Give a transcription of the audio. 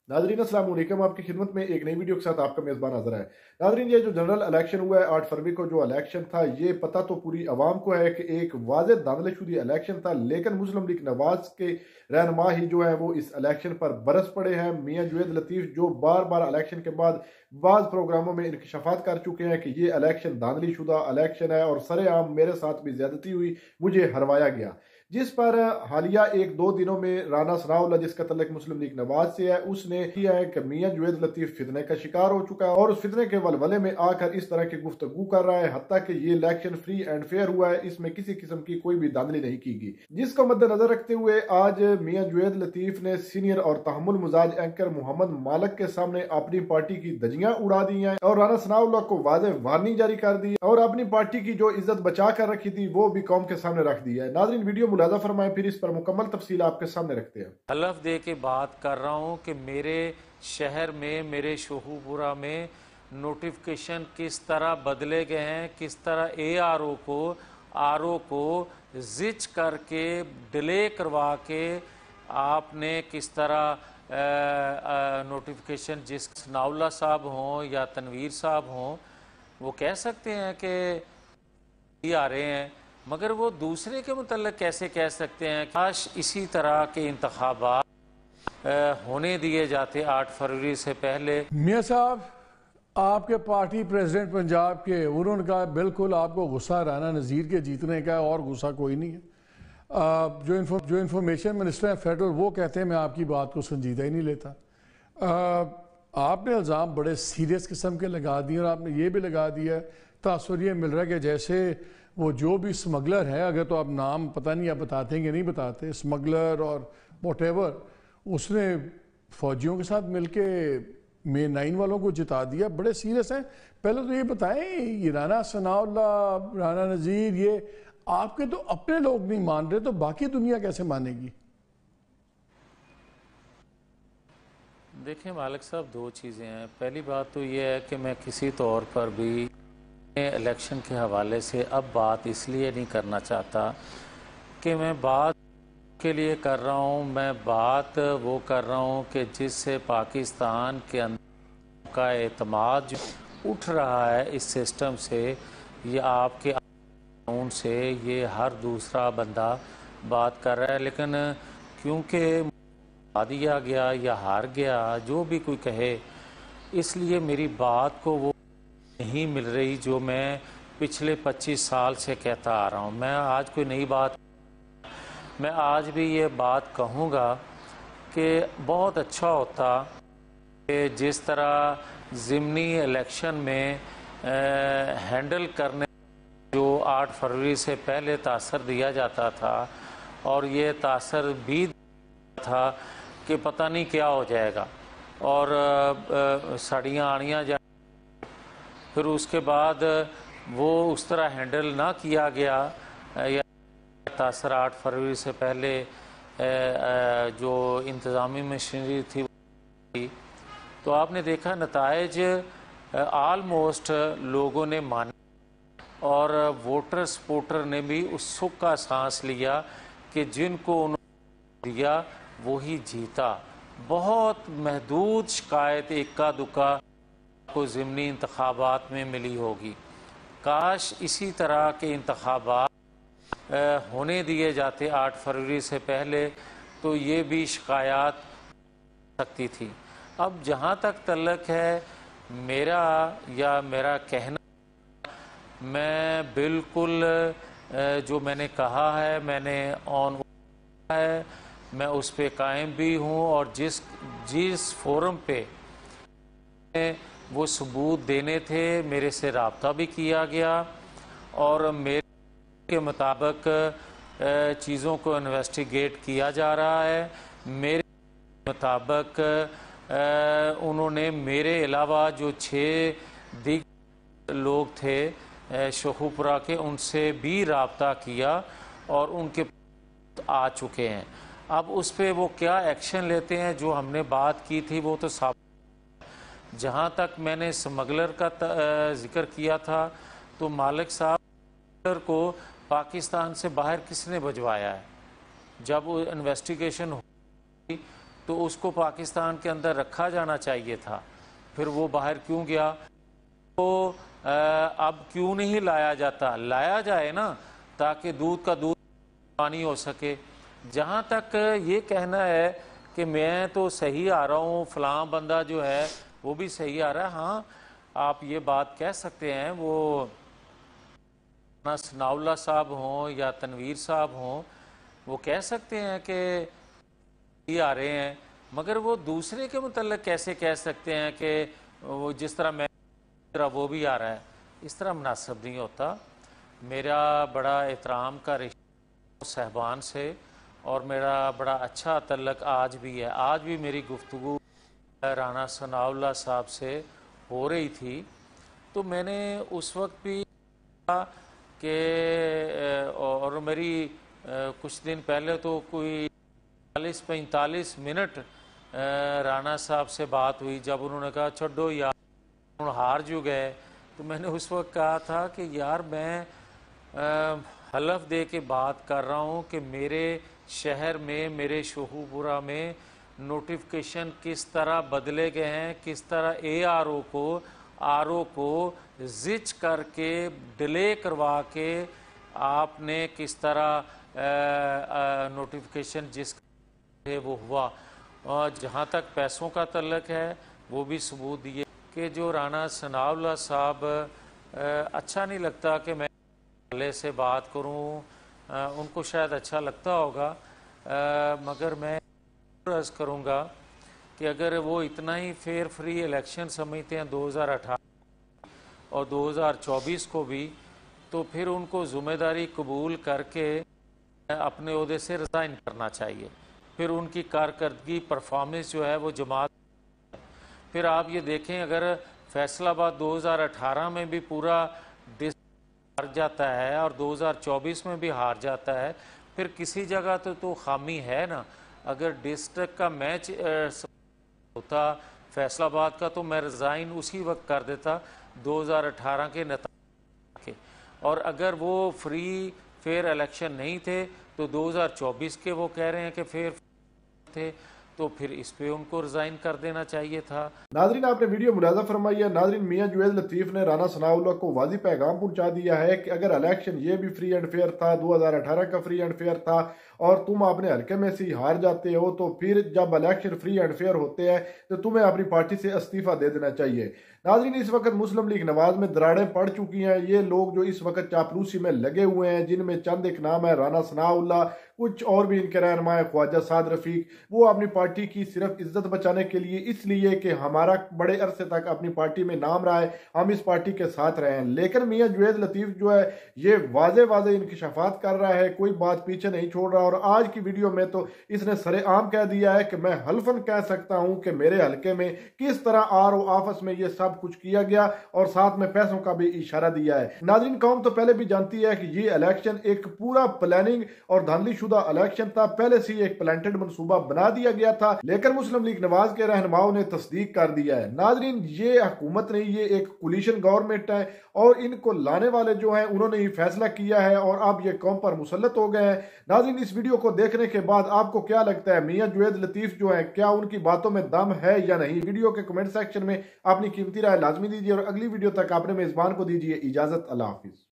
नाजरीन अस्सलाम वालेकुम, आपकी खिदमत में एक नई वीडियो के साथ आपका मेज़बान हाज़िर है। नाजरीन, ये जो जनरल इलेक्शन हुआ है 8 फरवरी को, जो इलेक्शन था, ये पता तो पूरी आवाम को है कि एक वाज़ेह धांधलीशुदा इलेक्शन था, लेकिन मुस्लिम लीग नवाज के रहनुमा ही जो है वो इस इलेक्शन पर बरस पड़े हैं। मियाँ जुवैद लतीफ़ जो बार बार इलेक्शन के बाद बाज़ प्रोग्रामों में इंकशाफात कर चुके हैं कि ये इलेक्शन धांधलीशुदा इलेक्शन है और सरेआम मेरे साथ भी ज्यादती हुई, मुझे हरवाया गया। जिस पर हालिया एक दो दिनों में राना सनाउल्लाह, जिसका तल्लुक मुस्लिम लीग नवाज से है, उसने किया है कि मियाँ जुवैद लतीफ फितने का शिकार हो चुका है और उस फितने के वलवले में आकर इस तरह की गुफ्तगू कर रहा है, हत्ता कि ये इलेक्शन फ्री एंड फेयर हुआ है, इसमें किसी किस्म की कोई भी धांधली नहीं की गई। जिसको मद्देनजर रखते हुए आज मियाँ जुवैद लतीफ ने सीनियर और तहमुल मजाज एंकर मोहम्मद मालिक के सामने अपनी पार्टी की धज्जियां उड़ा दी हैं और राना सनाउल्लाह को वाज़ेह वार्निंग जारी कर दी और अपनी पार्टी की जो इज्जत बचा कर रखी थी वो भी कौम के सामने रख दी है। नाज़रीन, वीडियो मुलाजा फरमाएं, फिर इस पर मुकम्मल तफसील आपके सामने रखते हैं। हलफ दे के बात कर रहा हूँ कि मेरे शहर में, मेरे शोहूपुरा में नोटिफिकेशन किस तरह बदले गए हैं, किस तरह आरओ को जिच करके डिले करवा के आपने किस तरह नोटिफिकेशन, जिस सनाउल्लाह साहब हों या तनवीर साहब हों, वो कह सकते हैं कि आ रहे हैं, मगर वो दूसरे के मुतल्लिक़ कैसे कह सकते हैं। काश इसी तरह के इंतखाबात होने दिए जाते 8 फरवरी से पहले। मियाँ साहब, आपके पार्टी प्रेसिडेंट पंजाब के, उन्होंने कहा बिल्कुल आपको गुस्सा राना नज़ीर के जीतने का और गुस्सा कोई नहीं है। जो इन्फॉर्मेशन मिनिस्टर हैं फेडरल, वो कहते हैं मैं आपकी बात को संजीदा ही नहीं लेता। आपने इल्ज़ाम बड़े सीरियस किस्म के लगा दिए और आपने ये भी लगा दिया, तासुर ये मिल रहा है कि जैसे वो जो भी स्मगलर है, अगर तो आप नाम पता नहीं आप बताते हैं कि नहीं बताते, स्मगलर और वॉटेवर, उसने फौजियों के साथ मिलके मे 9 वालों को जिता दिया। बड़े सीरियस हैं। पहले तो ये बताएं, ये राना सनाउल्लाह, राना नज़ीर, ये आपके तो अपने लोग नहीं मान रहे, तो बाकी दुनिया कैसे मानेगी? देखें मालिक साहब, दो चीज़ें हैं। पहली बात तो ये है कि मैं किसी तौर पर भी इलेक्शन के हवाले से अब बात इसलिए नहीं करना चाहता कि मैं बात के लिए कर रहा हूँ, मैं बात वो कर रहा हूँ कि जिससे पाकिस्तान के अंदर का एतमाद जो उठ रहा है इस सिस्टम से, ये आपके कानून से, ये हर दूसरा बंदा बात कर रहा है, लेकिन क्योंकि आ दिया गया या हार गया, जो भी कोई कहे, इसलिए मेरी बात को वो नहीं मिल रही जो मैं पिछले 25 साल से कहता आ रहा हूँ। मैं आज कोई नई बात, मैं आज भी ये बात कहूँगा कि बहुत अच्छा होता कि जिस तरह ज़िमनी इलेक्शन में हैंडल करने जो 8 फरवरी से पहले तासर दिया जाता था, और ये तासर भी था कि पता नहीं क्या हो जाएगा और साड़ियाँ आड़ियाँ जा, फिर उसके बाद वो उस तरह हैंडल ना किया गया या तासर 8 फरवरी से पहले जो इंतज़ामी मशीनरी थी, तो आपने देखा नताइज आलमोस्ट लोगों ने माने और वोटर सपोर्टर ने भी उस सुख का सांस लिया कि जिनको उन्होंने दिया वही जीता। बहुत महदूद शिकायत इक्का दुक्का को ज़िमनी इंतखाबात में मिली होगी। काश इसी तरह के इंतखाबात होने दिए जाते 8 फरवरी से पहले, तो ये भी शिकायत सकती थी। अब जहाँ तक तल्लक है मेरा या मेरा कहना, मैं बिल्कुल जो मैंने कहा है, मैंने ऑन है, मैं उस पे कायम भी हूँ और जिस फोरम पे वो सबूत देने थे, मेरे से रब्ता भी किया गया और मेरे के मुताबिक चीज़ों को इन्वेस्टिगेट किया जा रहा है। मेरे मुताबिक उन्होंने मेरे अलावा जो 6 दिग लोग थे शोहूपुरा के, उनसे भी रब्ता किया और उनके आ चुके हैं। अब उस पर वो क्या एक्शन लेते हैं, जो हमने बात की थी वो तो साफ। जहाँ तक मैंने स्मगलर का जिक्र किया था, तो मालिक साहब को पाकिस्तान से बाहर किसने भिजवाया है? जब वो इन्वेस्टिगेशन हुई تو اس کو پاکستان کے اندر رکھا جانا چاہیے تھا، پھر وہ باہر کیوں گیا؟ تو اب کیوں نہیں لایا جاتا؟ لایا جائے نا، تاکہ دودھ کا دودھ پانی ہو سکے۔ جہاں تک یہ کہنا ہے کہ میں تو صحیح آ رہا ہوں، فلاں بندہ جو ہے وہ بھی صحیح آ رہا ہے، ہاں آپ یہ بات کہہ سکتے ہیں، وہ ثناء اللہ صاحب ہوں یا تنویر صاحب ہوں، وہ کہہ سکتے ہیں کہ یہ آ رہے ہیں، مگر وہ دوسرے کے متعلق کیسے کہہ سکتے ہیں کہ وہ جس طرح میں وہ بھی آ رہا ہے؟ اس طرح مناسب نہیں ہوتا۔ میرا بڑا احترام کا رشتہ صاحبان سے اور میرا بڑا اچھا تعلق آج بھی ہے، آج بھی میری گفتگو رانا ثناء اللہ صاحب سے ہو رہی تھی، تو میں نے اس وقت بھی کہا کہ اور میری کچھ دن پہلے تو کوئی 45 منٹ رانا صاحب سے بات ہوئی، جب انہوں نے کہا چھڈو یار ہار جو گئے، تو میں نے اس وقت کہا تھا کہ یار میں حلف دے کے بات کر رہا ہوں کہ میرے شہر میں، میرے شوہوپورہ میں نوٹیفیکیشن کس طرح بدلے گئے ہیں، کس طرح آر او کو زچ کر کے ڈیلے کروا کے آپ نے کس طرح نوٹیفیکیشن جس ہے وہ ہوا۔ اور جہاں تک پیسوں کا تعلق ہے، وہ بھی ثبوت دیے کہ جو رانا ثناء اللہ صاحب اچھا نہیں لگتا کہ میں حوالے سے بات کروں، ان کو شاید اچھا لگتا ہوگا، مگر میں عرض کروں گا کہ اگر وہ اتنا ہی فیئر فری الیکشن سمجھتے ہیں 2018 اور 2024 کو بھی، تو پھر ان کو ذمہ داری قبول کر کے اپنے عہدے سے ریزائن کرنا چاہیے۔ پھر ان کی کارکردگی پرفارمنس جو ہے وہ جماعت، پھر آپ یہ دیکھیں اگر فیصل آباد 2018 میں بھی پورا ہار جاتا ہے اور 2024 میں بھی ہار جاتا ہے، پھر کسی جگہ تو خامی ہے نا۔ اگر ڈسٹرکٹ کا میچ ہوتا فیصل آباد کا، تو میں ریزائن اسی وقت کر دیتا 2018 کے نتائج کے، اور اگر وہ فری فیئر الیکشن نہیں تھے تو 2024 کے وہ کہہ رہے ہیں کہ فیئر تھے، تو پھر اس پہ ان کو ریزائن کر دینا چاہیے تھا۔ ناظرین آپ نے ویڈیو ملاحظہ فرمائی ہے، ناظرین میاں جوید لطیف نے رانا ثناء اللہ کو واضح پیغام پہنچا دیا ہے کہ اگر الیکشن یہ بھی فری اینڈ فیئر تھا، 2018 کا فری اینڈ فیئر تھا، اور تم اپنے حلقے میں سے ہار جاتے ہو، تو پھر جب الیکشن فری اینڈ فیئر ہوتے ہیں تو تمہیں اپنی پارٹی سے استعفیٰ دے دینا چاہیے۔ ناظرین اس وقت مسلم لیگ نواز میں دراڑیں پڑ چکی ہیں، یہ لوگ جو اس وقت چاپلوسی میں لگے ہوئے ہیں، جن میں چند ایک نام ہے رانا ثناء اللہ، کچھ اور بھی ان کے رہنما ہے خواجہ سعد رفیق، وہ اپنی پارٹی کی صرف عزت بچانے کے لیے، اس لیے کہ ہمارا بڑے عرصے تک اپنی پارٹی میں نام رہا ہے، ہم اس پارٹی کے ساتھ رہے ہیں، لیکن میاں جوید لطیف جو ہے یہ واضح انکشافات کر رہا ہے، کوئی بات پیچھے نہیں چھوڑ رہا، اور آج کی ویڈیو میں تو اس نے سرے عام کہہ دیا ہے کہ میں حلفاً کہہ سکتا ہوں کہ میرے حلقے میں کس طرح آر او آفس میں یہ سب کچھ کیا گیا، اور ساتھ میں پیسوں کا بھی اشارہ دیا ہے۔ ناظرین قوم تو پہلے بھی جانتی ہے کہ یہ الیکشن ایک پورا پلاننگ اور دھاندلی شدہ الیکشن تھا، پہلے سے ایک پلانٹڈ منصوبہ بنا دیا گیا تھا، لیکن مسلم لیگ نواز کے رہنماؤں نے تصدیق کر دیا ہے۔ ناظرین یہ حکومت نہیں، یہ ایک کولیشن گورنمنٹ ہے، اور ان کو لانے والے جو ہیں انہوں نے ہی فیصلہ کیا ہے، اور اب یہ قوم پر مسلط ہو گئے ہیں۔ ناظرین اس ویڈیو کو دیکھنے کے بعد آپ کو کیا لگتا ہے، میاں جوید لطیف جو ہیں کیا ان کی باتوں میں دم ہے یا نہیں؟ ویڈیو کے کمنٹ سیکشن میں اپنی قیمتی رائے لازمی دیجیے، اور اگلی ویڈیو تک آپ نے میزبان کو دیجیے اجازت۔ اللہ حافظ۔